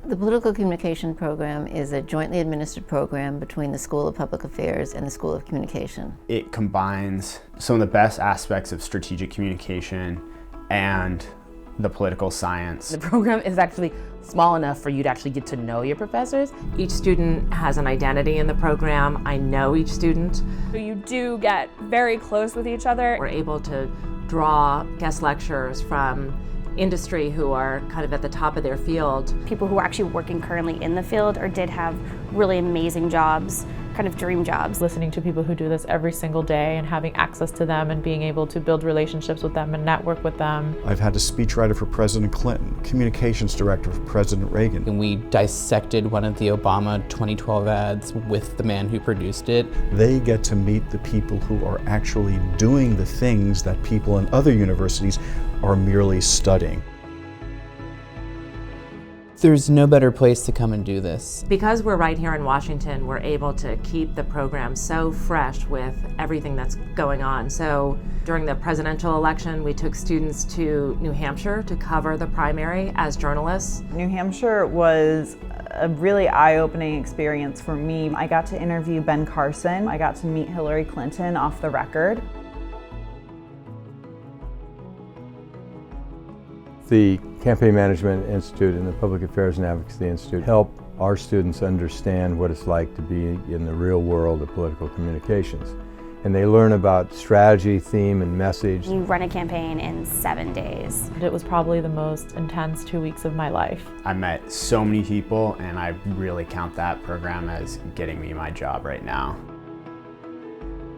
The Political Communication Program is a jointly administered program between the School of Public Affairs and the School of Communication. It combines some of the best aspects of strategic communication and the political science. The program is actually small enough for you to actually get to know your professors. Each student has an identity in the program. I know each student. So you do get very close with each other. We're able to draw guest lecturers from industry who are kind of at the top of their field. People who are actually working currently in the field or did have really amazing jobs, kind of dream jobs. Listening to people who do this every single day and having access to them and being able to build relationships with them and network with them. I've had a speechwriter for President Clinton, communications director for President Reagan. And we dissected one of the Obama 2012 ads with the man who produced it. They get to meet the people who are actually doing the things that people in other universities are merely studying. There's no better place to come and do this. Because we're right here in Washington, we're able to keep the program so fresh with everything that's going on. So during the presidential election, we took students to New Hampshire to cover the primary as journalists. New Hampshire was a really eye-opening experience for me. I got to interview Ben Carson. I got to meet Hillary Clinton off the record. The Campaign Management Institute and the Public Affairs and Advocacy Institute help our students understand what it's like to be in the real world of political communications. And they learn about strategy, theme, and message. You run a campaign in 7 days. It was probably the most intense 2 weeks of my life. I met so many people, and I really count that program as getting me my job right now.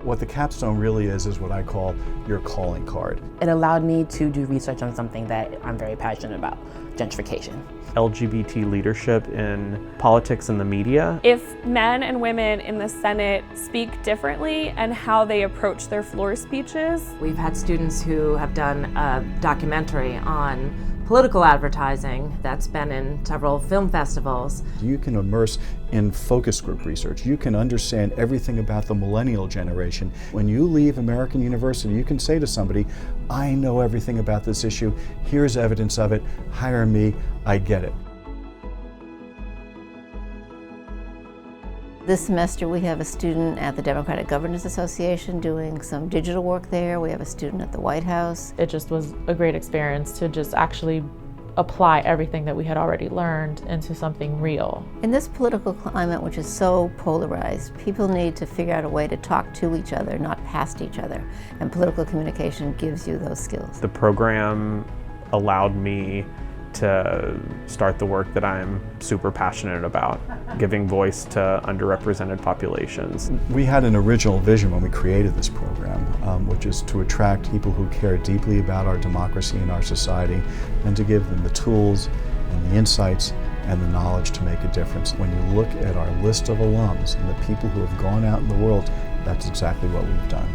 What the capstone really is what I call your calling card. It allowed me to do research on something that I'm very passionate about, gentrification. LGBT leadership in politics and the media. If men and women in the Senate speak differently and how they approach their floor speeches. We've had students who have done a documentary on political advertising that's been in several film festivals. You can immerse in focus group research. You can understand everything about the millennial generation. When you leave American University, you can say to somebody, I know everything about this issue, here's evidence of it, hire me, I get it. This semester we have a student at the Democratic Governors Association doing some digital work there. We have a student at the White House. It just was a great experience to just actually apply everything that we had already learned into something real. In this political climate, which is so polarized, people need to figure out a way to talk to each other, not past each other. And political communication gives you those skills. The program allowed me to start the work that I'm super passionate about, giving voice to underrepresented populations. We had an original vision when we created this program, which is to attract people who care deeply about our democracy and our society, and to give them the tools and the insights and the knowledge to make a difference. When you look at our list of alums and the people who have gone out in the world, that's exactly what we've done.